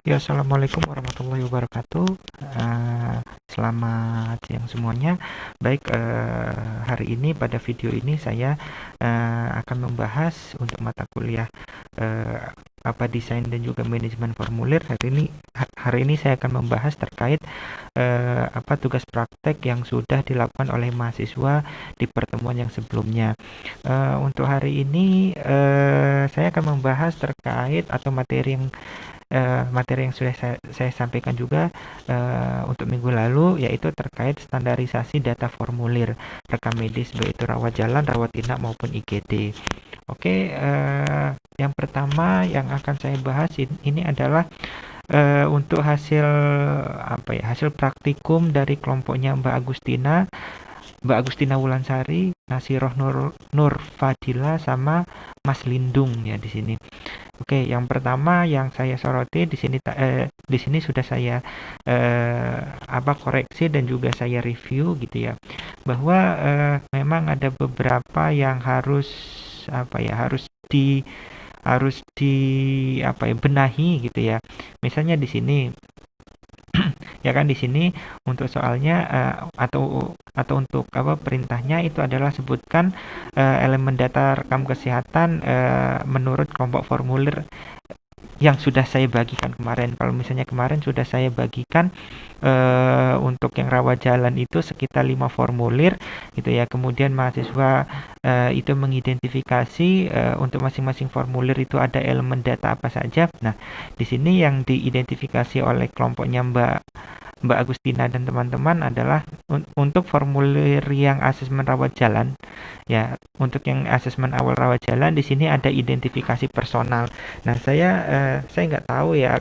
Ya, assalamualaikum warahmatullahi wabarakatuh. Selamat siang semuanya. Baik, hari ini pada video ini saya akan membahas untuk mata kuliah eh, desain dan juga manajemen formulir. Hari ini saya akan membahas terkait tugas praktek yang sudah dilakukan oleh mahasiswa di pertemuan yang sebelumnya. Untuk hari ini saya akan membahas terkait atau materi yang sudah saya sampaikan juga untuk minggu lalu, yaitu terkait standarisasi data formulir rekam medis, baik itu rawat jalan, rawat inap maupun IGD. Oke, yang pertama yang akan saya bahas ini adalah untuk hasil praktikum dari kelompoknya Mbak Agustina Wulansari, Nasiroh Nur Fadila, sama Mas Lindung ya di sini. Oke, yang pertama yang saya soroti di sini sudah saya koreksi dan juga saya review gitu ya, bahwa memang ada beberapa yang harus benahi gitu ya. Misalnya di sini ya kan, di sini untuk soalnya atau untuk perintahnya itu adalah sebutkan elemen data rekam kesehatan menurut kelompok formulir yang sudah saya bagikan kemarin. Kalau misalnya kemarin sudah saya bagikan untuk yang rawat jalan itu sekitar 5 formulir gitu ya. Kemudian mahasiswa itu mengidentifikasi untuk masing-masing formulir itu ada elemen data apa saja. Nah, di sini yang diidentifikasi oleh kelompoknya Mbak Agustina dan teman-teman adalah untuk formulir yang asesmen rawat jalan ya. Untuk yang asesmen awal rawat jalan di sini ada identifikasi personal. Nah, saya nggak tahu ya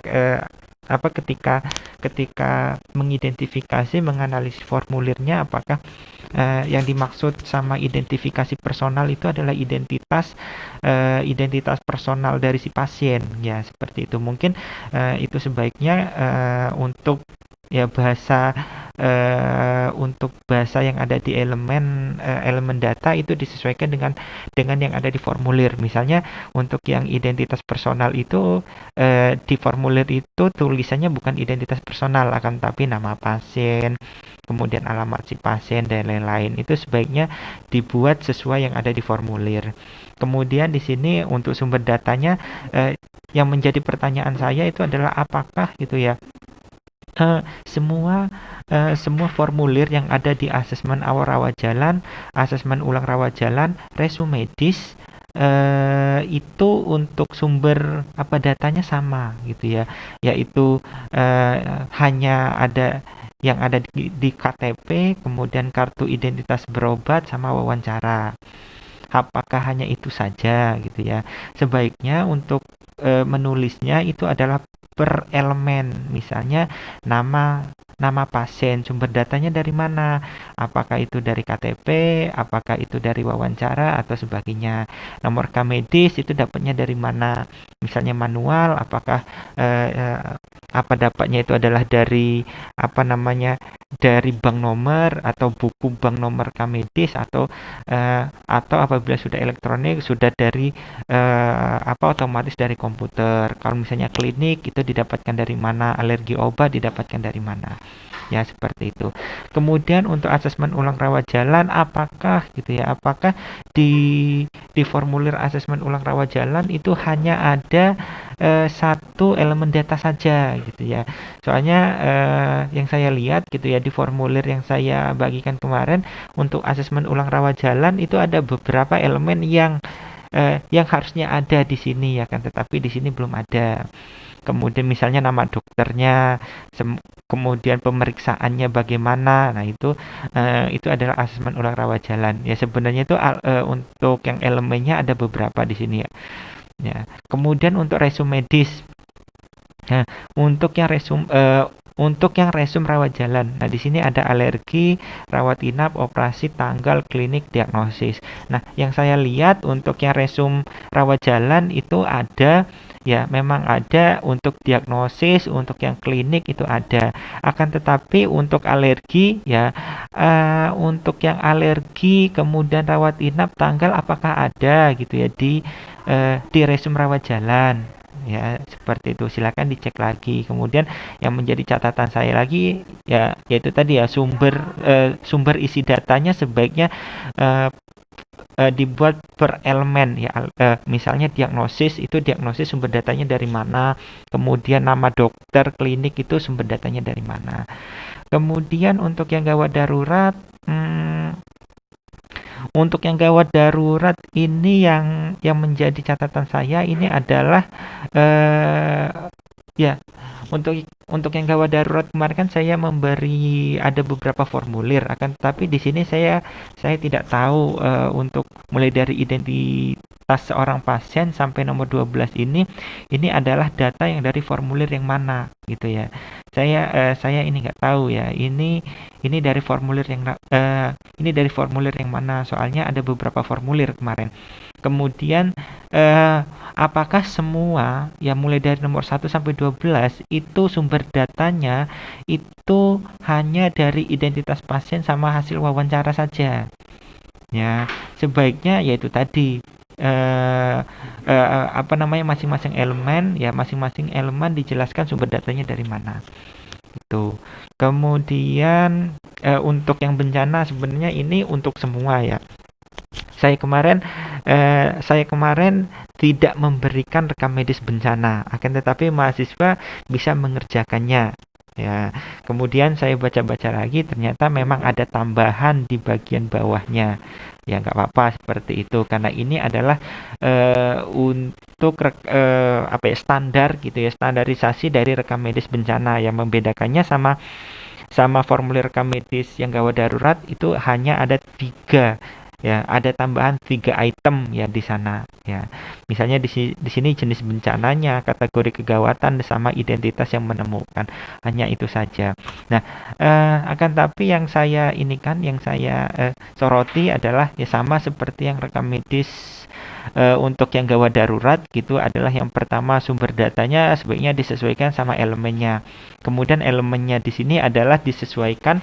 ketika mengidentifikasi, menganalisis formulirnya, apakah yang dimaksud sama identifikasi personal itu adalah identitas personal dari si pasien ya, seperti itu. Mungkin itu sebaiknya untuk bahasa yang ada di elemen data itu disesuaikan dengan yang ada di formulir. Misalnya untuk yang identitas personal itu di formulir itu tulisannya bukan identitas personal, akan tapi nama pasien, kemudian alamat si pasien dan lain-lain. Itu sebaiknya dibuat sesuai yang ada di formulir. Kemudian di sini untuk sumber datanya, yang menjadi pertanyaan saya itu adalah apakah gitu ya, semua formulir yang ada di asesmen awal rawat jalan, asesmen ulang rawat jalan, resume medis itu untuk sumber datanya sama gitu ya, yaitu hanya ada yang ada di KTP, kemudian kartu identitas berobat sama wawancara. Apakah hanya itu saja gitu ya? Sebaiknya untuk menulisnya itu adalah per elemen. Misalnya nama pasien, sumber datanya dari mana? Apakah itu dari KTP, apakah itu dari wawancara atau sebagainya. Nomor rekam medis itu dapatnya dari mana? Misalnya manual, apakah dapatnya itu adalah dari dari bank nomor atau buku bank nomor rekam medis, atau apabila sudah elektronik sudah dari otomatis dari komputer. Kalau misalnya klinik itu didapatkan dari mana, alergi obat didapatkan dari mana ya, seperti itu. Kemudian untuk asesmen ulang rawat jalan, apakah di formulir asesmen ulang rawat jalan itu hanya ada satu elemen data saja gitu ya. Soalnya yang saya lihat gitu ya, di formulir yang saya bagikan kemarin untuk asesmen ulang rawat jalan itu ada beberapa elemen yang harusnya ada di sini ya kan, tetapi di sini belum ada. Kemudian misalnya nama dokternya, kemudian pemeriksaannya bagaimana. Nah, itu adalah asesmen ulang rawat jalan. Ya, sebenarnya itu untuk yang elemennya ada beberapa di sini ya. Ya. Kemudian untuk resume medis. Nah, untuk yang resume rawat jalan. Nah, di sini ada alergi, rawat inap, operasi, tanggal, klinik, diagnosis. Nah, yang saya lihat untuk yang resume rawat jalan itu ada ya, memang ada untuk diagnosis, untuk yang klinik itu ada. Akan tetapi untuk alergi ya, untuk yang alergi kemudian rawat inap, tanggal, apakah ada gitu ya di resume rawat jalan ya, seperti itu. Silakan dicek lagi. Kemudian yang menjadi catatan saya lagi ya, yaitu tadi ya, sumber isi datanya sebaiknya eh, dibuat per elemen ya. Misalnya diagnosis, itu diagnosis sumber datanya dari mana, kemudian nama dokter, klinik, itu sumber datanya dari mana. Kemudian untuk yang gawat darurat, untuk yang gawat darurat ini yang menjadi catatan saya ini adalah eh, ya, untuk yang gawat darurat kemarin kan saya memberi ada beberapa formulir, akan tapi di sini saya tidak tahu untuk mulai dari identitas seorang pasien sampai nomor 12 ini adalah data yang dari formulir yang mana gitu ya. Saya ini nggak tahu ya. Ini dari formulir ini dari formulir yang mana? Soalnya ada beberapa formulir kemarin. Kemudian apakah semua yang mulai dari nomor 1 sampai 12 itu sumber datanya itu hanya dari identitas pasien sama hasil wawancara saja? Ya, sebaiknya yaitu tadi masing-masing elemen dijelaskan sumber datanya dari mana. Itu. Kemudian untuk yang bencana sebenarnya ini untuk semua ya. Saya kemarin tidak memberikan rekam medis bencana, akan tetapi mahasiswa bisa mengerjakannya. Ya, kemudian saya baca-baca lagi, ternyata memang ada tambahan di bagian bawahnya. Ya, nggak apa-apa seperti itu, karena ini adalah untuk standar gitu ya, standarisasi dari rekam medis bencana. Yang membedakannya sama formulir rekam medis yang gawat darurat itu hanya ada 3 ya, ada tambahan 3 item ya di sana ya. Misalnya di sini jenis bencananya, kategori kegawatan sama identitas yang menemukan, hanya itu saja. Nah, akan tapi yang saya soroti adalah ya sama seperti yang rekam medis untuk yang gawat darurat gitu, adalah yang pertama sumber datanya sebaiknya disesuaikan sama elemennya. Kemudian elemennya di sini adalah disesuaikan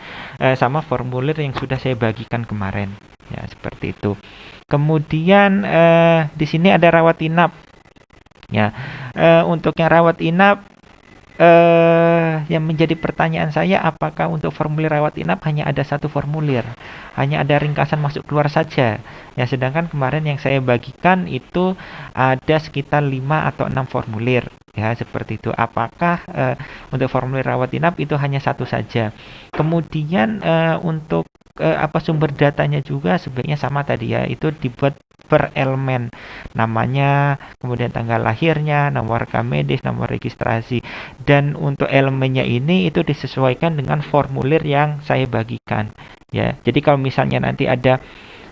sama formulir yang sudah saya bagikan kemarin. Ya, seperti itu. Kemudian di sini ada rawat inap. Ya, untuk yang rawat inap, yang menjadi pertanyaan saya, apakah untuk formulir rawat inap hanya ada 1 formulir, hanya ada ringkasan masuk keluar saja. Ya, sedangkan kemarin yang saya bagikan itu ada sekitar 5 atau 6 formulir. Ya, seperti itu. Apakah untuk formulir rawat inap itu hanya 1 saja? Kemudian untuk sumber datanya juga sebaiknya sama tadi ya, itu dibuat per elemen, namanya, kemudian tanggal lahirnya, nomor rekam medis, nomor registrasi, dan untuk elemennya ini itu disesuaikan dengan formulir yang saya bagikan ya. Jadi kalau misalnya nanti ada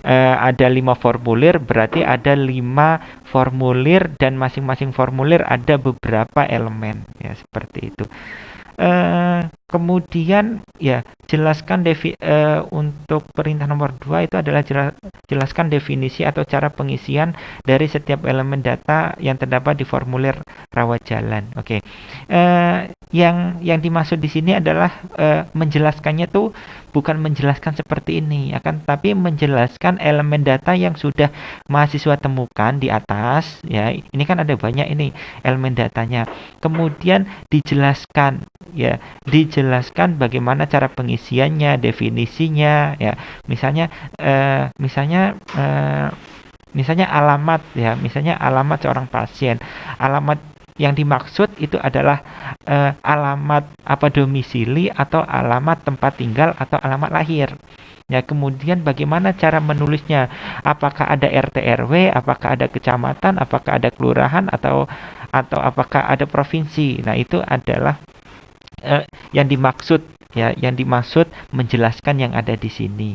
5 formulir, berarti ada 5 formulir dan masing-masing formulir ada beberapa elemen ya, seperti itu. Kemudian ya, jelaskan untuk perintah nomor 2 itu adalah jelaskan definisi atau cara pengisian dari setiap elemen data yang terdapat di formulir rawat jalan. Oke. Yang dimaksud di sini adalah menjelaskannya tuh bukan menjelaskan seperti ini, akan tapi menjelaskan elemen data yang sudah mahasiswa temukan di atas ya. Ini kan ada banyak ini elemen datanya. Kemudian dijelaskan bagaimana cara pengisiannya, definisinya ya. Misalnya alamat ya, misalnya alamat seorang pasien. Alamat yang dimaksud itu adalah alamat domisili atau alamat tempat tinggal atau alamat lahir. Ya, kemudian bagaimana cara menulisnya? Apakah ada RT RW, apakah ada kecamatan, apakah ada kelurahan atau apakah ada provinsi? Nah, itu adalah yang dimaksud ya, yang dimaksud menjelaskan yang ada di sini.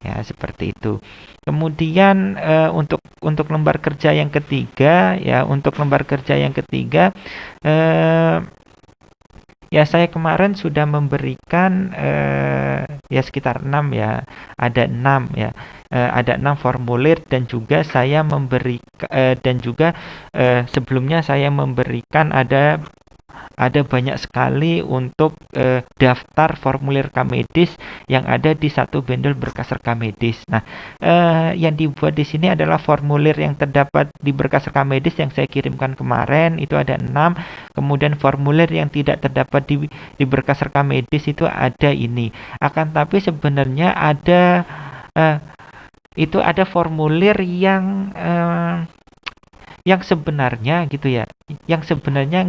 Ya, seperti itu. Kemudian untuk lembar kerja yang ketiga ya, ya saya kemarin sudah memberikan ya sekitar 6 ya. Ada 6 ya. Ada 6 formulir, dan juga saya memberikan sebelumnya saya memberikan ada Ada banyak sekali untuk daftar formulir Kamedis yang ada di satu bundle berkas rekam medis. Nah, yang dibuat di sini adalah formulir yang terdapat di berkas rekam medis yang saya kirimkan kemarin, itu ada 6. Kemudian formulir yang tidak terdapat di berkas rekam medis itu ada ini. Akan tapi sebenarnya ada itu ada formulir yang sebenarnya gitu ya, yang sebenarnya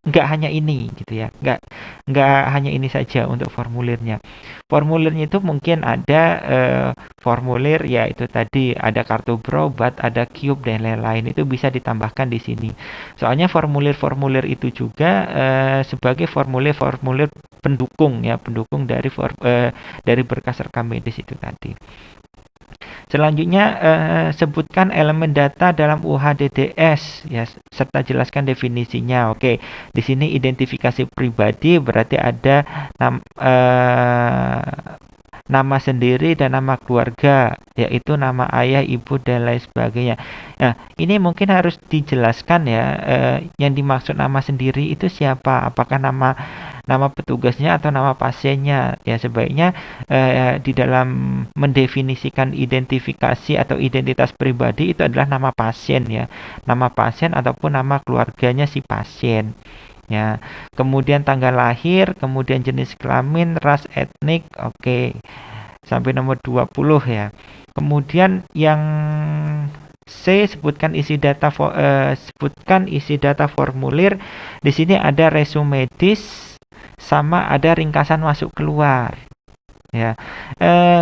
nggak hanya ini gitu ya, nggak hanya ini saja untuk formulirnya. Formulirnya itu mungkin ada formulir ya itu tadi ada kartu berobat, ada cube dan lain-lain, itu bisa ditambahkan di sini. Soalnya formulir-formulir itu juga sebagai formulir-formulir pendukung ya, pendukung dari berkas rekam medis itu tadi. Selanjutnya sebutkan elemen data dalam UHDDS ya serta jelaskan definisinya. Oke, di sini identifikasi pribadi berarti ada nama sendiri dan nama keluarga, yaitu nama ayah, ibu dan lain sebagainya. Nah, ini mungkin harus dijelaskan ya, yang dimaksud nama sendiri itu siapa? Apakah nama petugasnya atau nama pasiennya? Ya sebaiknya di dalam mendefinisikan identifikasi atau identitas pribadi itu adalah nama pasien ya, nama pasien ataupun nama keluarganya si pasien. Ya, kemudian tanggal lahir, kemudian jenis kelamin, ras, etnik, oke. Sampai nomor 20 ya. Kemudian yang C, sebutkan isi data formulir. Di sini ada resume medis sama ada ringkasan masuk keluar. Ya,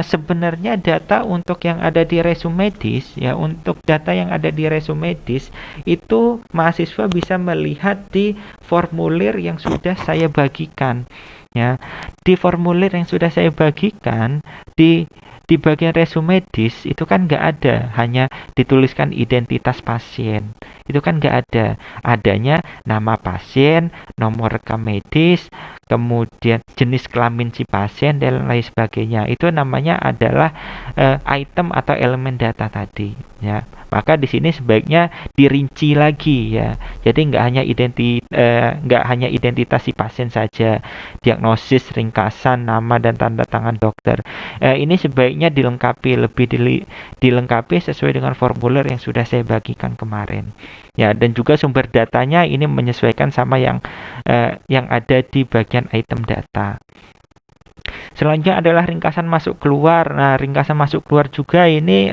sebenarnya data untuk yang ada di resume medis ya, untuk data yang ada di resume medis itu mahasiswa bisa melihat di formulir yang sudah saya bagikan ya. Di formulir yang sudah saya bagikan di bagian resume medis itu kan nggak ada, hanya dituliskan identitas pasien. Itu kan nggak ada, adanya nama pasien, nomor rekam medis, kemudian jenis kelamin si pasien dan lain sebagainya. Itu namanya adalah item atau elemen data tadi ya. Maka di sini sebaiknya dirinci lagi ya. Jadi nggak hanya identitas si pasien saja, diagnosis, ringkasan, nama dan tanda tangan dokter. Ini sebaiknya dilengkapi sesuai dengan formulir yang sudah saya bagikan kemarin. Ya, dan juga sumber datanya ini menyesuaikan sama yang ada di bagian item data. Selanjutnya adalah ringkasan masuk keluar. Nah, ringkasan masuk keluar juga ini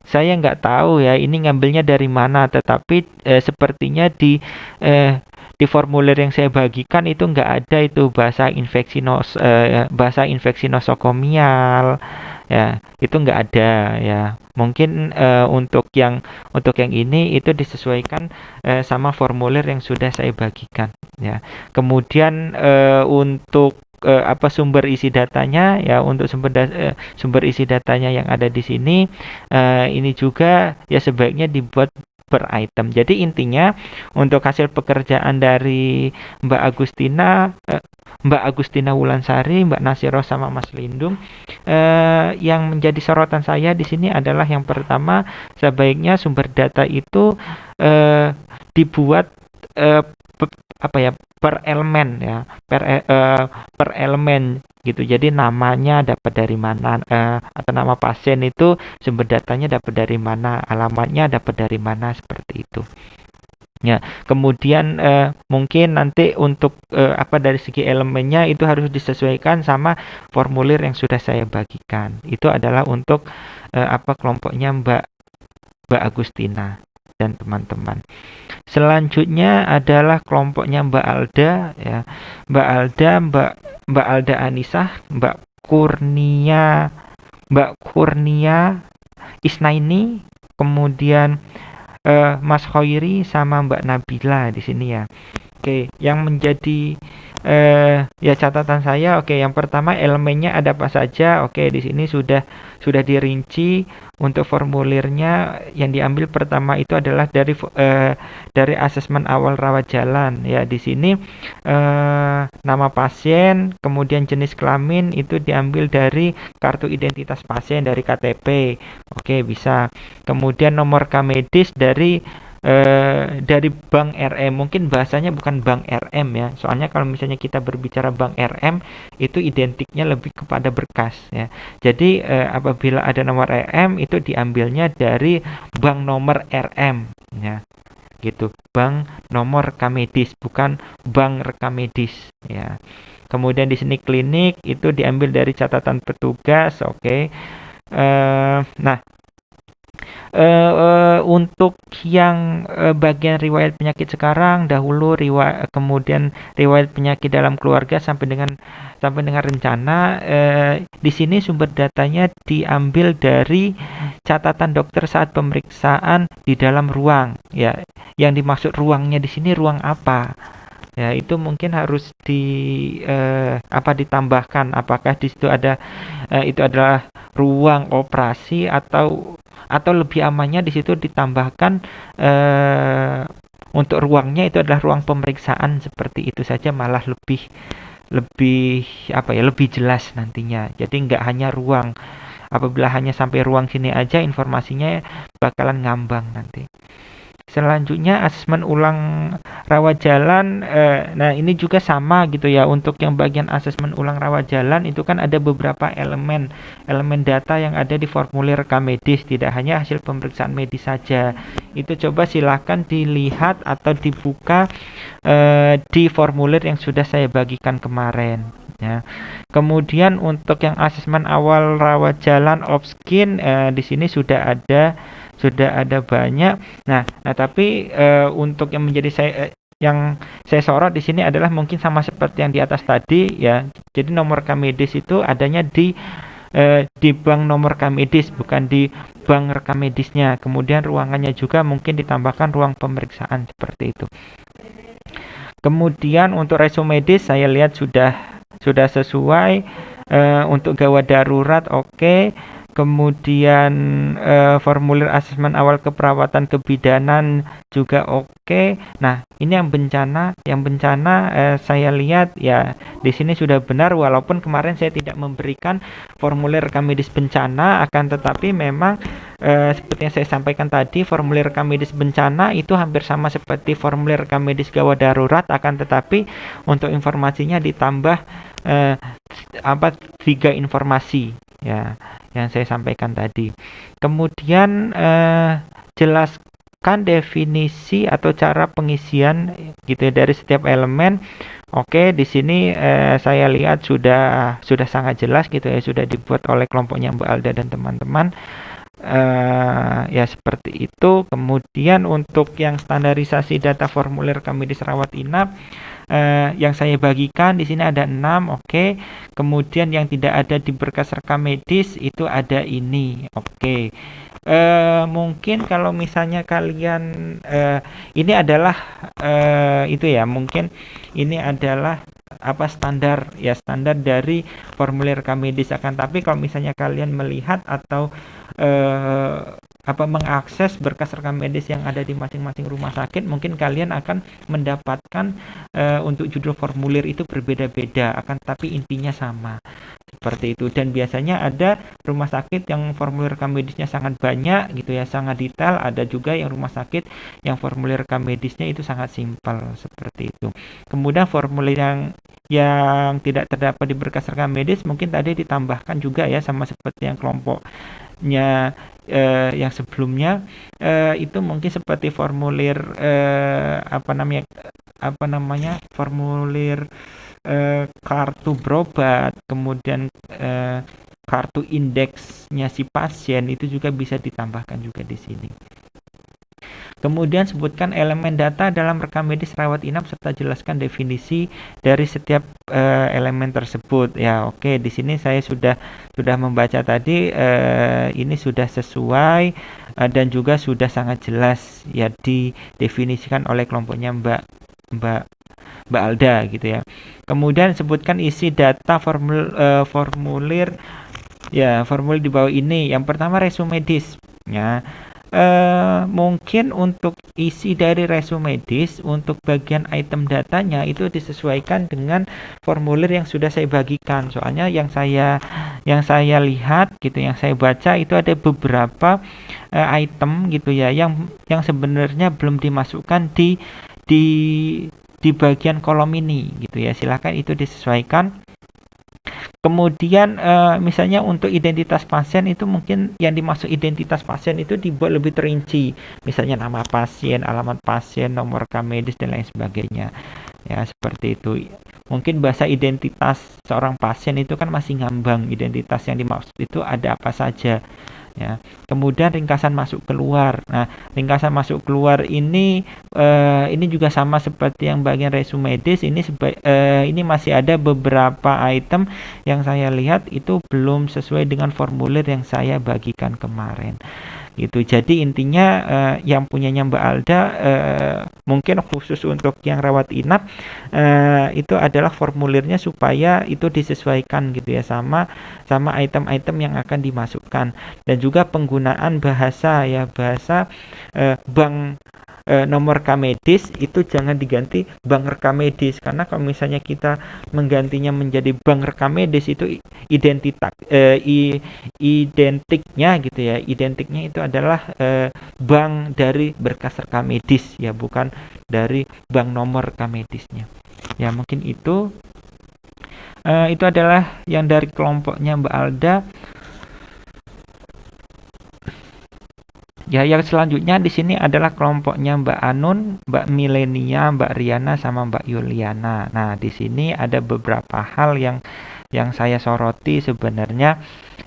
saya nggak tahu ya ini ngambilnya dari mana, tetapi sepertinya di formulir yang saya bagikan itu nggak ada itu bahasa infeksi nosokomial ya, itu nggak ada ya. Mungkin untuk yang ini itu disesuaikan sama formulir yang sudah saya bagikan ya. Kemudian untuk sumber isi datanya ya, untuk sumber isi datanya yang ada di sini ini juga ya sebaiknya dibuat per item. Jadi intinya untuk hasil pekerjaan dari Mbak Agustina Wulansari, Mbak Nasiro sama Mas Lindung, yang menjadi sorotan saya di sini adalah yang pertama, sebaiknya sumber data itu dibuat per elemen ya, per elemen gitu. Jadi namanya dapat dari mana, atau nama pasien itu sumber datanya dapat dari mana, alamatnya dapat dari mana, seperti itu ya. Kemudian mungkin nanti untuk dari segi elemennya itu harus disesuaikan sama formulir yang sudah saya bagikan. Itu adalah untuk kelompoknya Mbak Agustina dan teman-teman. Selanjutnya adalah kelompoknya Mbak Alda ya. Mbak Alda Anisah, Mbak Kurnia Isnaini, kemudian Mas Khoiri sama Mbak Nabila di sini ya. Oke, yang menjadi ya catatan saya, yang pertama elemennya ada apa saja. Di sini sudah dirinci. Untuk formulirnya yang diambil pertama itu adalah dari asesmen awal rawat jalan ya. Di sini nama pasien, kemudian jenis kelamin itu diambil dari kartu identitas pasien, dari KTP. Bisa. Kemudian nomor rekam medis dari dari Bank RM. Mungkin bahasanya bukan Bank RM ya. Soalnya kalau misalnya kita berbicara Bank RM itu identiknya lebih kepada berkas ya. Jadi apabila ada nomor RM itu diambilnya dari bank nomor RM ya. Gitu. Bank nomor rekam medis, bukan bank rekam medis ya. Kemudian di sini klinik itu diambil dari catatan petugas, oke. Nah, untuk yang bagian riwayat penyakit sekarang, dahulu kemudian riwayat penyakit dalam keluarga sampai dengan rencana, di sini sumber datanya diambil dari catatan dokter saat pemeriksaan di dalam ruang ya. Yang dimaksud ruangnya di sini ruang apa? Ya, itu mungkin harus ditambahkan, apakah di situ ada itu adalah ruang operasi atau lebih amannya di situ ditambahkan untuk ruangnya itu adalah ruang pemeriksaan, seperti itu saja malah lebih lebih jelas nantinya. Jadi nggak hanya ruang. Apabila hanya sampai ruang sini aja informasinya bakalan ngambang nanti. Selanjutnya asesmen ulang rawat jalan. Nah ini juga sama gitu ya. Untuk yang bagian asesmen ulang rawat jalan itu kan ada beberapa elemen data yang ada di formulir rekam medis, tidak hanya hasil pemeriksaan medis saja. Itu coba silahkan dilihat atau dibuka di formulir yang sudah saya bagikan kemarin ya. Kemudian untuk yang asesmen awal rawat jalan off-skin, di sini sudah ada banyak. Nah, tapi untuk yang menjadi yang saya sorot di sini adalah mungkin sama seperti yang di atas tadi ya. Jadi nomor rekam medis itu adanya di bank nomor rekam medis, bukan di bank rekam medisnya. Kemudian ruangannya juga mungkin ditambahkan ruang pemeriksaan seperti itu. Kemudian untuk resume medis saya lihat sudah sesuai. Untuk gawat darurat oke. Kemudian formulir asesmen awal keperawatan kebidanan juga oke. Nah, ini yang bencana saya lihat ya di sini sudah benar, walaupun kemarin saya tidak memberikan formulir rekam medis bencana, akan tetapi memang seperti yang saya sampaikan tadi, formulir rekam medis bencana itu hampir sama seperti formulir rekam medis gawat darurat, akan tetapi untuk informasinya ditambah 3 informasi ya yang saya sampaikan tadi. Kemudian jelaskan definisi atau cara pengisian gitu ya, dari setiap elemen. Oke, di sini saya lihat sudah sangat jelas gitu ya, sudah dibuat oleh kelompoknya Mbak Alda dan teman-teman. Ya seperti itu. Kemudian untuk yang standarisasi data formulir rekam medis rawat inap, yang saya bagikan di sini ada 6, oke. Kemudian yang tidak ada di berkas rekam medis itu ada ini, oke. Mungkin kalau misalnya kalian ini adalah itu ya, mungkin ini adalah standar dari formulir rekam medis. Akan tapi kalau misalnya kalian melihat atau mengakses berkas rekam medis yang ada di masing-masing rumah sakit, mungkin kalian akan mendapatkan untuk judul formulir itu berbeda-beda, akan tapi intinya sama seperti itu. Dan biasanya ada rumah sakit yang formulir rekam medisnya sangat banyak gitu ya, sangat detail. Ada juga yang rumah sakit yang formulir rekam medisnya itu sangat simpel seperti itu. Kemudian formulir yang tidak terdapat di berkas rekam medis mungkin tadi ditambahkan juga ya, sama seperti yang kelompoknya yang sebelumnya, itu mungkin seperti formulir formulir kartu berobat, kemudian kartu indeksnya si pasien itu juga bisa ditambahkan juga di sini. Kemudian sebutkan elemen data dalam rekam medis rawat inap serta jelaskan definisi dari setiap elemen tersebut. Ya, oke. Di sini saya sudah membaca tadi, ini sudah sesuai dan juga sudah sangat jelas ya didefinisikan oleh kelompoknya Mbak Alda gitu ya. Kemudian sebutkan isi data formulir di bawah ini. Yang pertama resume medis ya. Mungkin untuk isi dari resume medis untuk bagian item datanya itu disesuaikan dengan formulir yang sudah saya bagikan. Soalnya yang saya yang saya lihat gitu, yang saya baca itu ada beberapa item gitu ya yang sebenarnya belum dimasukkan di di bagian kolom ini gitu ya. Silakan itu disesuaikan. Kemudian misalnya untuk identitas pasien itu mungkin yang dimaksud identitas pasien itu dibuat lebih terinci. Misalnya nama pasien, alamat pasien, nomor rekam medis dan lain sebagainya. Ya, seperti itu. Mungkin bahasa identitas seorang pasien itu kan masih ngambang. Identitas yang dimaksud itu ada apa saja. Ya. Kemudian ringkasan masuk keluar. Nah, ringkasan masuk keluar ini juga sama seperti yang bagian resume medis. Ini masih ada beberapa item yang saya lihat itu belum sesuai dengan formulir yang saya bagikan kemarin. Gitu. Jadi intinya yang punyanya Mbak Alda mungkin khusus untuk yang rawat inap itu adalah formulirnya supaya itu disesuaikan gitu ya sama item-item yang akan dimasukkan, dan juga penggunaan bahasa bank nomor rekam medis itu jangan diganti bank rekam medis, karena kalau misalnya kita menggantinya menjadi bank rekam medis itu identiknya gitu ya, identiknya itu adalah bank dari berkas rekam medis ya, bukan dari bank nomor rekam medisnya ya. Mungkin itu adalah yang dari kelompoknya Mbak Alda. Ya, yang selanjutnya di sini adalah kelompoknya Mbak Anun, Mbak Milenia, Mbak Riana, sama Mbak Yuliana. Nah, di sini ada beberapa hal yang saya soroti sebenarnya,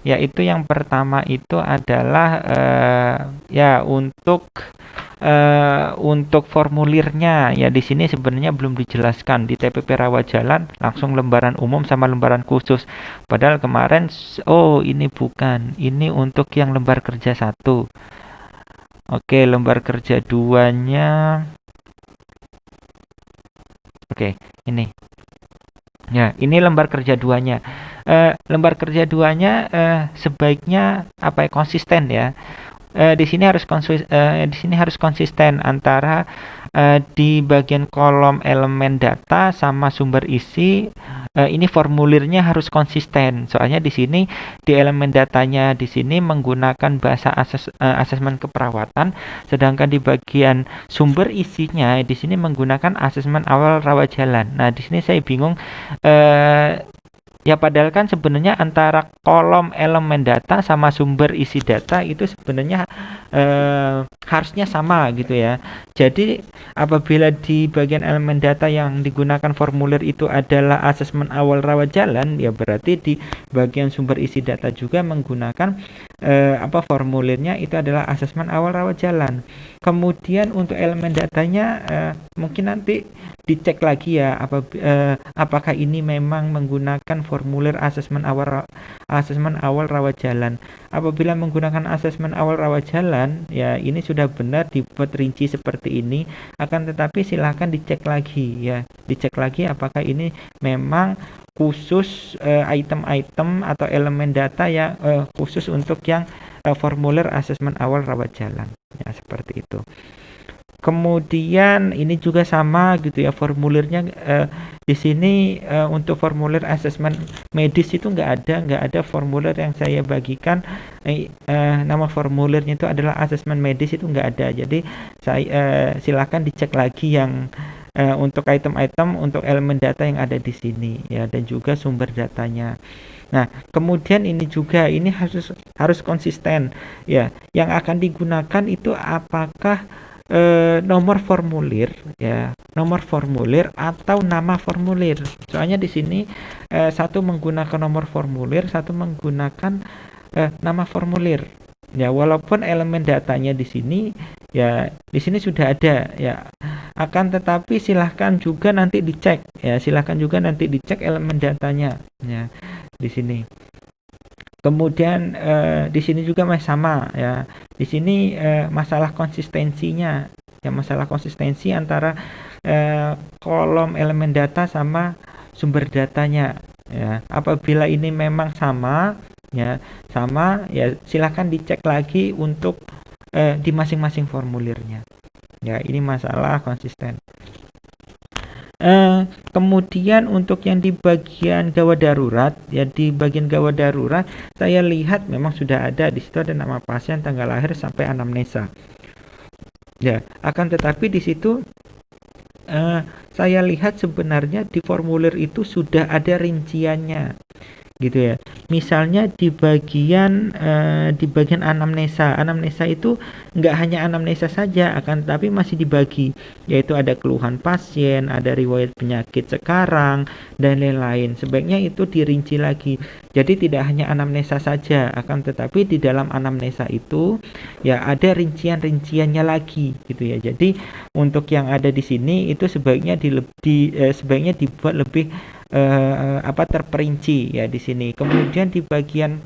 yaitu yang pertama itu adalah ya untuk formulirnya ya, di sini sebenarnya belum dijelaskan di TPP Rawat Jalan langsung lembaran umum sama lembaran khusus. Padahal kemarin ini bukan, ini untuk yang lembar kerja 1. Oke, lembar kerja 2-nya. Oke, ini. Ya, ini lembar kerja 2-nya. Lembar kerja 2-nya sebaiknya konsisten ya. Di sini harus konsisten antara di bagian kolom elemen data sama sumber isi. Ini formulirnya harus konsisten. Soalnya di sini di elemen datanya di sini menggunakan bahasa asesmen keperawatan, sedangkan di bagian sumber isinya di sini menggunakan asesmen awal rawat jalan. Nah, di sini saya bingung. Ya, padahal kan sebenarnya antara kolom elemen data sama sumber isi data itu sebenarnya harusnya sama gitu ya. Jadi apabila di bagian elemen data yang digunakan formulir itu adalah asesmen awal rawat jalan, ya berarti di bagian sumber isi data juga menggunakan formulirnya itu adalah asesmen awal rawat jalan. Kemudian untuk elemen datanya mungkin nanti dicek lagi ya apakah ini memang menggunakan formulir asesmen awal rawat jalan. Apabila menggunakan asesmen awal rawat jalan ya, ini sudah benar dibuat rinci seperti ini, akan tetapi silahkan dicek lagi ya, dicek lagi apakah ini memang khusus item-item atau elemen data yang khusus untuk yang formulir asesmen awal rawat jalan ya, seperti itu. Kemudian ini juga sama gitu ya formulirnya. Di sini untuk formulir asesmen medis itu nggak ada formulir yang saya bagikan. Nama formulirnya itu adalah asesmen medis, itu nggak ada. Jadi saya silakan dicek lagi yang untuk item-item untuk elemen data yang ada di sini ya, dan juga sumber datanya. Nah, kemudian ini juga harus konsisten ya. Yang akan digunakan itu apakah nomor formulir ya, nomor formulir atau nama formulir. Soalnya di sini satu menggunakan nomor formulir, satu menggunakan nama formulir. Ya, walaupun elemen datanya di sini ya, di sini sudah ada ya. Akan tetapi silahkan juga nanti dicek ya, silahkan juga nanti dicek elemen datanya ya di sini. Kemudian di sini juga masih sama ya. Di sini masalah konsistensinya ya, masalah konsistensi antara kolom elemen data sama sumber datanya ya. Apabila ini memang sama ya, silahkan dicek lagi untuk di masing-masing formulirnya. Ya, ini masalah konsisten. Kemudian untuk yang di bagian gawat darurat, ya di bagian gawat darurat saya lihat memang sudah ada di situ, ada nama pasien, tanggal lahir sampai anamnesa. Ya, akan tetapi di situ saya lihat sebenarnya di formulir itu sudah ada rinciannya, gitu ya. Misalnya di bagian anamnesa itu nggak hanya anamnesa saja, akan tetapi masih dibagi, yaitu ada keluhan pasien, ada riwayat penyakit sekarang, dan lain-lain. Sebaiknya itu dirinci lagi. Jadi tidak hanya anamnesa saja, akan tetapi di dalam anamnesa itu ya ada rincian-rinciannya lagi, gitu ya. Jadi untuk yang ada di sini itu sebaiknya sebaiknya dibuat lebih terperinci ya di sini. Kemudian di bagian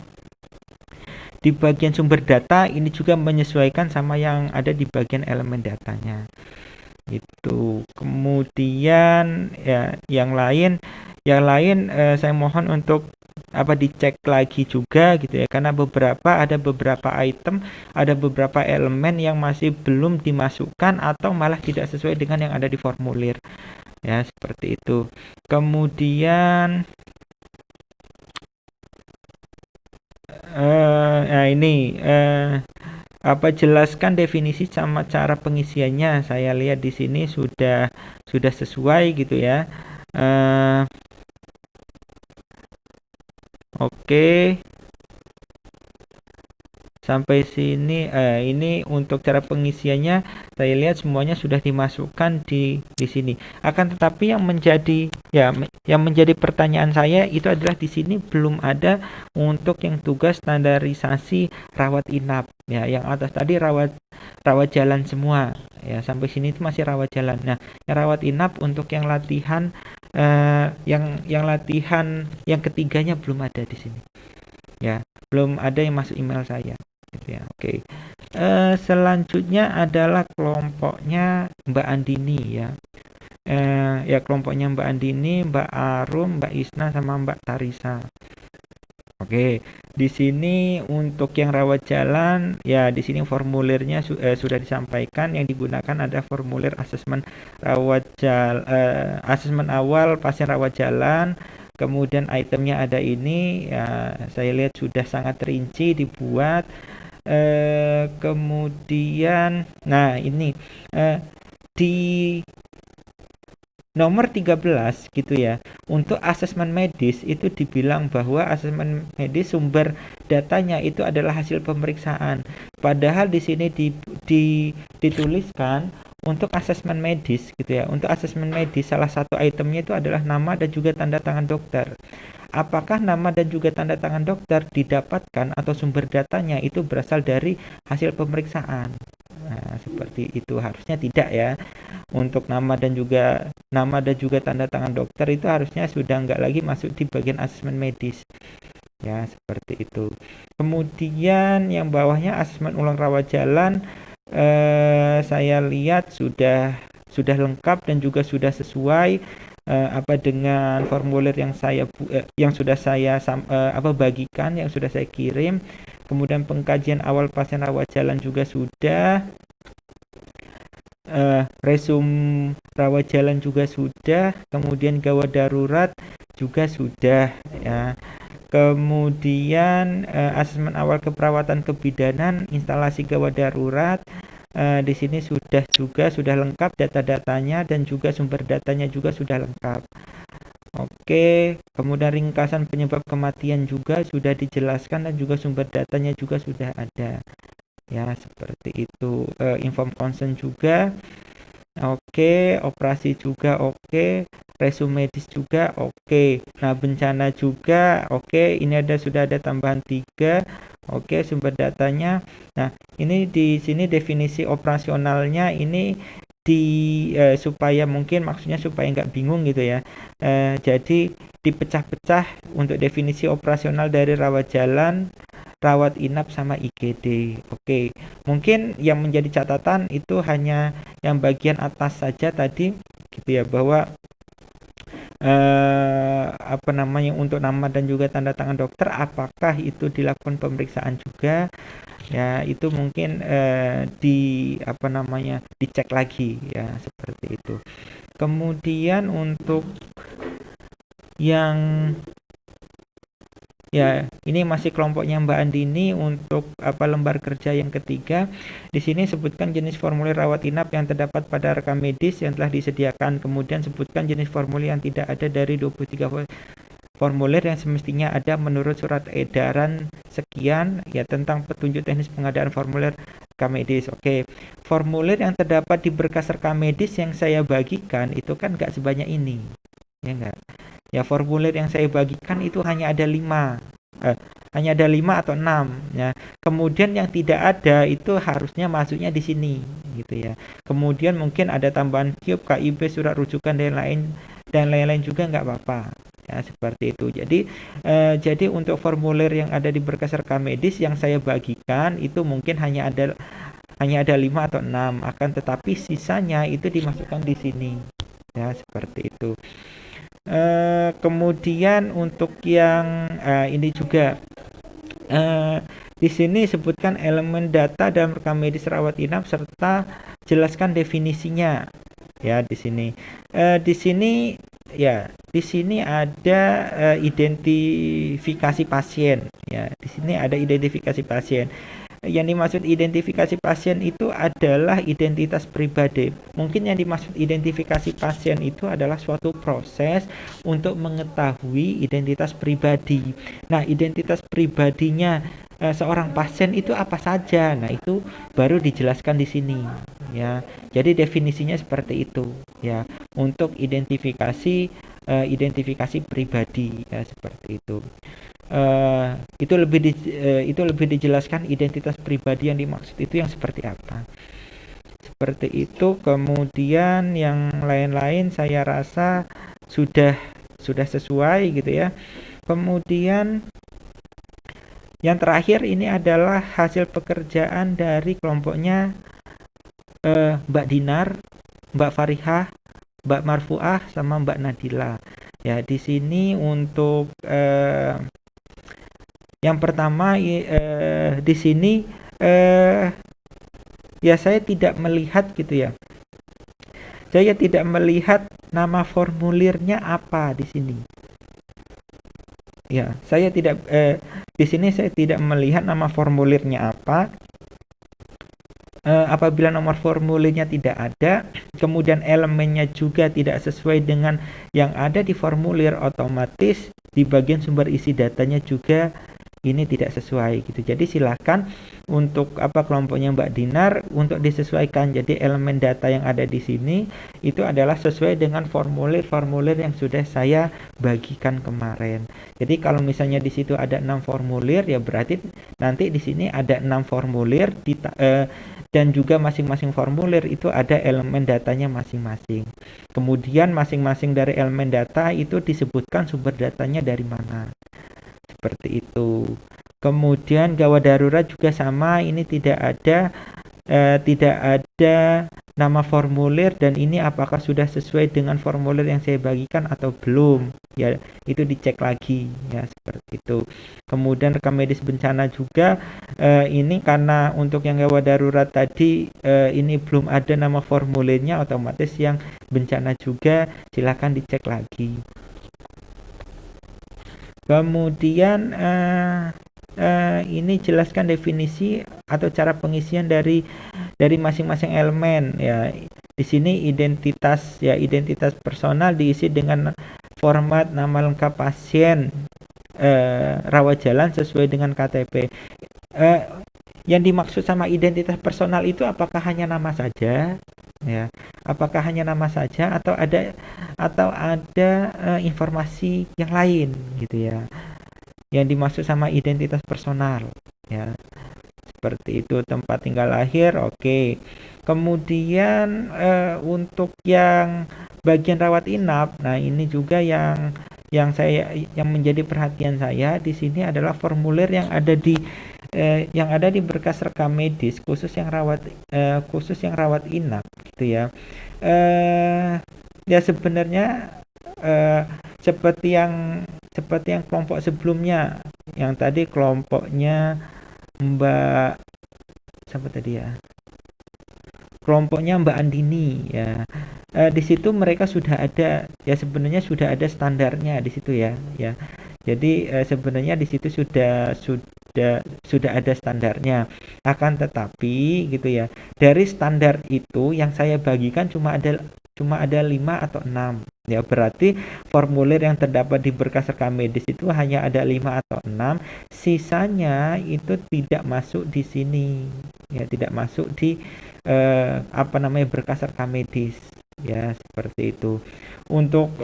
sumber data ini juga menyesuaikan sama yang ada di bagian elemen datanya. Itu. Kemudian ya yang lain saya mohon untuk dicek lagi juga gitu ya, karena ada beberapa item, ada beberapa elemen yang masih belum dimasukkan atau malah tidak sesuai dengan yang ada di formulir. Ya, seperti itu. Kemudian ini jelaskan definisi sama cara pengisiannya. Saya lihat di sini sudah sesuai gitu ya. Oke. Sampai sini ini untuk cara pengisiannya saya lihat semuanya sudah dimasukkan di sini. Akan tetapi yang menjadi pertanyaan saya itu adalah di sini belum ada untuk yang tugas standarisasi rawat inap ya. Yang atas tadi rawat jalan semua ya, sampai sini itu masih rawat jalan. Nah, yang rawat inap untuk yang latihan yang latihan yang ketiganya belum ada di sini. Ya, belum ada yang masuk email saya. Gitu ya. Oke. Selanjutnya adalah kelompoknya Mbak Andini ya. Ya kelompoknya Mbak Andini, Mbak Arum, Mbak Isna sama Mbak Tarisa. Oke, di sini untuk yang rawat jalan ya di sini formulirnya sudah disampaikan. Yang digunakan ada formulir asesmen asesmen awal pasien rawat jalan. Kemudian itemnya ada ini ya, saya lihat sudah sangat rinci dibuat. Kemudian nah ini di nomor 13 gitu ya. Untuk asesmen medis itu dibilang bahwa asesmen medis sumber datanya itu adalah hasil pemeriksaan. Padahal di sini dituliskan untuk asesmen medis gitu ya. Untuk asesmen medis salah satu itemnya itu adalah nama dan juga tanda tangan dokter. Apakah nama dan juga tanda tangan dokter didapatkan atau sumber datanya itu berasal dari hasil pemeriksaan? Nah, seperti itu harusnya tidak ya. Untuk nama dan juga tanda tangan dokter itu harusnya sudah nggak lagi masuk di bagian asesmen medis. Ya, seperti itu. Kemudian yang bawahnya asesmen ulang rawat jalan, saya lihat sudah lengkap dan juga sudah sesuai dengan formulir yang sudah saya bagikan, yang sudah saya kirim. Kemudian pengkajian awal pasien rawat jalan juga sudah, resum rawat jalan juga sudah, kemudian gawat darurat juga sudah ya. Kemudian asesmen awal keperawatan kebidanan, instalasi gawat darurat. Di sini sudah lengkap data-datanya dan juga sumber datanya juga sudah lengkap. Oke, kemudian ringkasan penyebab kematian juga sudah dijelaskan dan juga sumber datanya juga sudah ada. Ya, seperti itu. Inform consent juga. Oke, operasi juga oke, resume medis juga oke. Nah, bencana juga oke. Ini sudah ada tambahan 3. Oke, sumber datanya. Nah, ini di sini definisi operasionalnya ini supaya mungkin maksudnya supaya nggak bingung gitu ya. Jadi dipecah-pecah untuk definisi operasional dari rawat jalan, rawat inap sama IGD. Oke. Mungkin yang menjadi catatan itu hanya yang bagian atas saja tadi gitu ya, bahwa untuk nama dan juga tanda tangan dokter apakah itu dilakukan pemeriksaan juga ya, itu mungkin dicek lagi ya, seperti itu. Kemudian untuk yang ya, ini masih kelompoknya Mbak Andini untuk lembar kerja yang ketiga. Di sini sebutkan jenis formulir rawat inap yang terdapat pada rekam medis yang telah disediakan. Kemudian sebutkan jenis formulir yang tidak ada dari 23 formulir yang semestinya ada menurut surat edaran sekian ya tentang petunjuk teknis pengadaan formulir rekam medis. Oke, formulir yang terdapat di berkas rekam medis yang saya bagikan itu kan nggak sebanyak ini, ya nggak? Ya, formulir yang saya bagikan itu hanya ada 5. Hanya ada 5 atau 6 ya. Kemudian yang tidak ada itu harusnya masuknya di sini gitu ya. Kemudian mungkin ada tambahan KIUP, KIB, surat rujukan dan lain-lain juga nggak apa-apa. Ya, seperti itu. Jadi untuk formulir yang ada di berkas rekam medis yang saya bagikan itu mungkin hanya ada 5 atau 6, akan tetapi sisanya itu dimasukkan di sini. Ya, seperti itu. Kemudian untuk yang ini juga di sini sebutkan elemen data dalam rekam medis rawat inap serta jelaskan definisinya. Ya, di sini. Di sini ada identifikasi pasien. Ya, di sini ada identifikasi pasien. Yang dimaksud identifikasi pasien itu adalah identitas pribadi. Mungkin yang dimaksud identifikasi pasien itu adalah suatu proses untuk mengetahui identitas pribadi. Nah, identitas pribadinya seorang pasien itu apa saja? Nah, itu baru dijelaskan di sini, ya. Jadi definisinya seperti itu, ya. Untuk identifikasi pribadi, ya, seperti itu. Itu lebih dijelaskan identitas pribadi yang dimaksud itu yang seperti apa. Seperti itu. Kemudian yang lain-lain saya rasa sudah sesuai gitu ya. Kemudian yang terakhir ini adalah hasil pekerjaan dari kelompoknya Mbak Dinar, Mbak Farihah, Mbak Marfuah sama Mbak Nadila. Ya, di sini untuk yang pertama di sini ya saya tidak melihat gitu ya. Saya tidak melihat nama formulirnya apa di sini. Ya, saya tidak di sini saya tidak melihat nama formulirnya apa. Apabila nomor formulirnya tidak ada, kemudian elemennya juga tidak sesuai dengan yang ada di formulir, otomatis di bagian sumber isi datanya juga ini tidak sesuai gitu. Jadi silakan untuk kelompoknya Mbak Dinar untuk disesuaikan. Jadi elemen data yang ada di sini itu adalah sesuai dengan formulir-formulir yang sudah saya bagikan kemarin. Jadi kalau misalnya di situ ada 6 formulir, ya berarti nanti di sini ada 6 formulir dan juga masing-masing formulir itu ada elemen datanya masing-masing. Kemudian masing-masing dari elemen data itu disebutkan sumber datanya dari mana. Seperti itu. Kemudian gawat darurat juga sama, ini tidak ada nama formulir dan ini apakah sudah sesuai dengan formulir yang saya bagikan atau belum. Ya, itu dicek lagi ya, seperti itu. Kemudian rekam medis bencana juga ini karena untuk yang gawat darurat tadi ini belum ada nama formulirnya, otomatis yang bencana juga silakan dicek lagi. Kemudian ini jelaskan definisi atau cara pengisian dari masing-masing elemen ya. Di sini identitas personal diisi dengan format nama lengkap pasien, rawat jalan sesuai dengan KTP. Yang dimaksud sama identitas personal itu apakah hanya nama saja? Ya, apakah hanya nama saja atau ada informasi yang lain gitu ya, yang dimaksud sama identitas personal ya, seperti itu. Tempat tinggal lahir, oke. Kemudian untuk yang bagian rawat inap, nah ini juga yang menjadi perhatian saya di sini adalah formulir yang ada di berkas rekam medis khusus yang rawat inap gitu ya. Ya sebenarnya seperti yang kelompok sebelumnya, yang tadi kelompoknya Mbak siapa tadi ya, kelompoknya Mbak Andini ya. di situ mereka sudah ada, ya sebenarnya sudah ada standarnya di situ ya, ya. Jadi sebenarnya di situ sudah ada standarnya. Akan tetapi gitu ya, dari standar itu yang saya bagikan cuma ada 5 atau 6. Ya, berarti formulir yang terdapat di berkas rekam medis itu hanya ada 5 atau 6, sisanya itu tidak masuk di sini. Ya, tidak masuk di berkas rekam medis. Ya, seperti itu. Untuk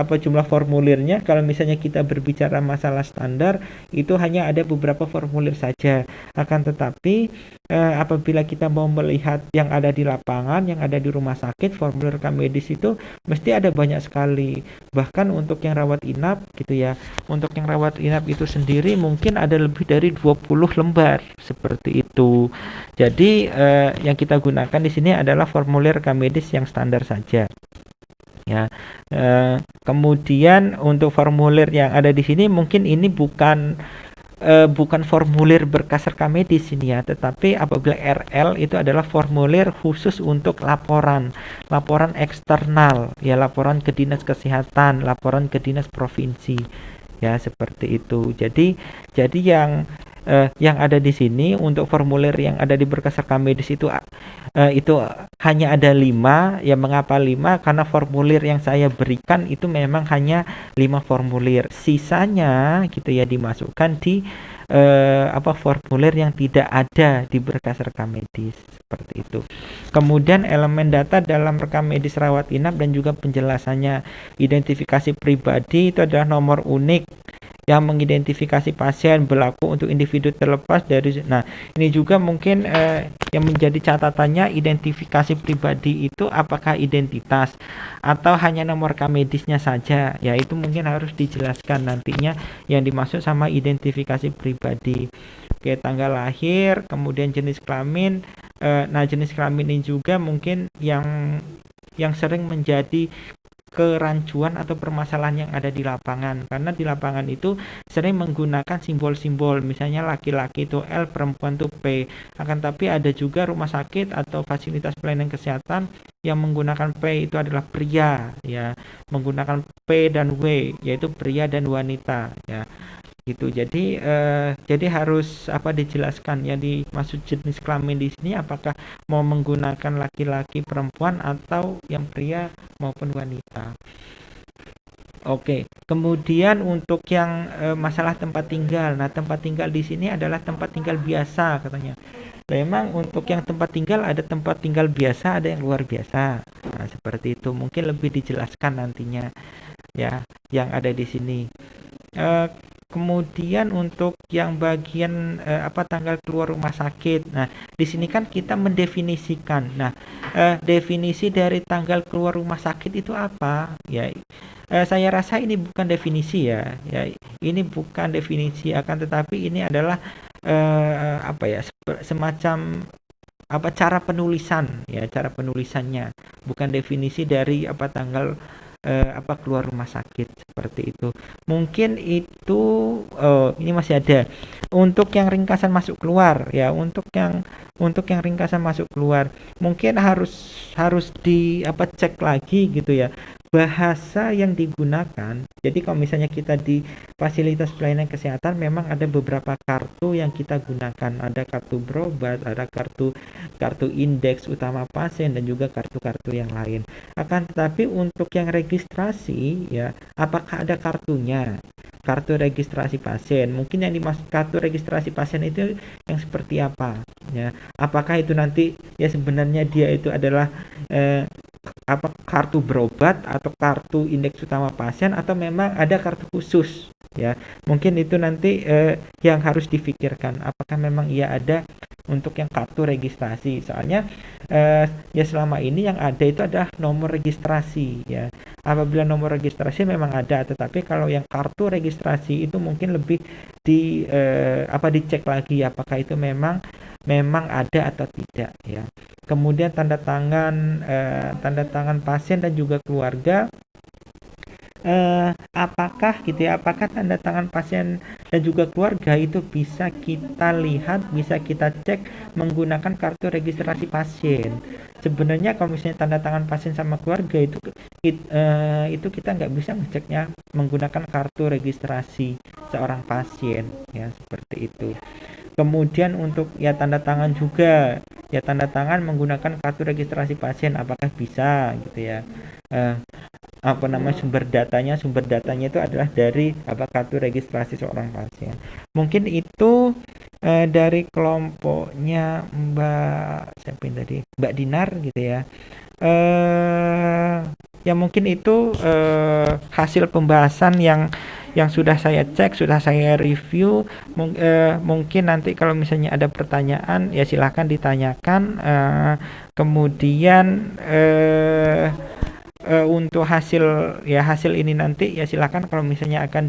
jumlah formulirnya, kalau misalnya kita berbicara masalah standar, itu hanya ada beberapa formulir saja. Akan tetapi apabila kita mau melihat yang ada di lapangan, yang ada di rumah sakit, formulir rekam medis itu mesti ada banyak sekali. Bahkan untuk yang rawat inap gitu ya. Untuk yang rawat inap itu sendiri mungkin ada lebih dari 20 lembar seperti itu. Jadi yang kita gunakan di sini adalah formulir rekam medis yang standar saja. Ya, kemudian untuk formulir yang ada di sini mungkin ini bukan formulir berkas rekam medis ini ya, tetapi apabila RL itu adalah formulir khusus untuk laporan eksternal, ya laporan ke dinas kesehatan, laporan ke dinas provinsi, ya seperti itu. Jadi yang ada di sini untuk formulir yang ada di berkas rekam medis itu hanya ada 5. Ya, mengapa 5? Karena formulir yang saya berikan itu memang hanya 5 formulir. Sisanya gitu ya dimasukkan di formulir yang tidak ada di berkas rekam medis seperti itu. Kemudian elemen data dalam rekam medis rawat inap dan juga penjelasannya. Identifikasi pribadi itu adalah nomor unik yang mengidentifikasi pasien, berlaku untuk individu terlepas dari. Nah, ini juga mungkin yang menjadi catatannya, identifikasi pribadi itu apakah identitas atau hanya nomor rekam medisnya saja. Ya, itu mungkin harus dijelaskan nantinya yang dimaksud sama identifikasi pribadi. Oke, tanggal lahir, kemudian jenis kelamin. Nah, jenis kelamin ini juga mungkin yang sering menjadi kerancuan atau permasalahan yang ada di lapangan, karena di lapangan itu sering menggunakan simbol-simbol, misalnya laki-laki itu L, perempuan itu P. Akan tapi ada juga rumah sakit atau fasilitas pelayanan kesehatan yang menggunakan P itu adalah pria, ya, menggunakan P dan W yaitu pria dan wanita, ya gitu. Jadi harus dijelaskan ya, dimaksud jenis kelamin di sini apakah mau menggunakan laki-laki, perempuan, atau yang pria maupun wanita. Oke, kemudian untuk yang masalah tempat tinggal. Nah, tempat tinggal di sini adalah tempat tinggal biasa katanya. Memang untuk yang tempat tinggal ada tempat tinggal biasa, ada yang luar biasa. Nah, seperti itu. Mungkin lebih dijelaskan nantinya ya yang ada di sini. Kemudian untuk yang bagian tanggal keluar rumah sakit. Nah, di sini kan kita mendefinisikan. Nah, definisi dari tanggal keluar rumah sakit itu apa? Ya, saya rasa ini bukan definisi ya. Ya, ini bukan definisi, akan tetapi ini adalah semacam cara penulisan ya, cara penulisannya. Bukan definisi dari tanggal keluar rumah sakit seperti itu. Mungkin itu ini masih ada untuk yang ringkasan masuk keluar ya, untuk yang ringkasan masuk keluar mungkin harus cek lagi gitu ya, bahasa yang digunakan. Jadi kalau misalnya kita di fasilitas pelayanan kesehatan memang ada beberapa kartu yang kita gunakan, ada kartu berobat, ada kartu indeks utama pasien, dan juga kartu-kartu yang lain. Akan tetapi untuk yang registrasi ya, apakah ada kartunya? Kartu registrasi pasien, mungkin yang dimaksud kartu registrasi pasien itu yang seperti apa ya? Apakah itu nanti ya sebenarnya dia itu adalah kartu berobat atau kartu indeks utama pasien, atau memang ada kartu khusus ya? Mungkin itu nanti yang harus difikirkan, apakah memang ia ada untuk yang kartu registrasi. Soalnya ya selama ini yang ada itu adalah nomor registrasi ya. Apabila nomor registrasi memang ada, tetapi kalau yang kartu registrasi itu mungkin lebih dicek lagi apakah itu memang ada atau tidak ya. Kemudian tanda tangan pasien dan juga keluarga, apakah tanda tangan pasien dan juga keluarga itu bisa kita lihat, bisa kita cek menggunakan kartu registrasi pasien. Sebenarnya kalau misalnya tanda tangan pasien sama keluarga itu kita nggak bisa ngeceknya menggunakan kartu registrasi seorang pasien, ya seperti itu. Kemudian untuk ya tanda tangan juga, ya tanda tangan menggunakan kartu registrasi pasien apakah bisa gitu ya. Apa namanya sumber datanya itu adalah dari kartu registrasi seorang pasien. Mungkin itu dari kelompoknya Mbak Dinar gitu ya. Ya mungkin itu hasil pembahasan yang sudah saya cek, sudah saya review. Mungkin nanti kalau misalnya ada pertanyaan ya silahkan ditanyakan. Kemudian untuk hasil ini nanti ya silakan kalau misalnya akan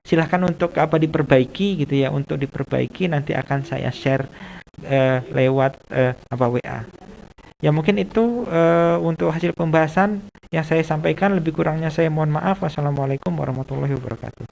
silahkan untuk diperbaiki gitu ya, untuk diperbaiki nanti akan saya share lewat WA. Ya mungkin itu untuk hasil pembahasan yang saya sampaikan, lebih kurangnya saya mohon maaf. Wassalamualaikum warahmatullahi wabarakatuh.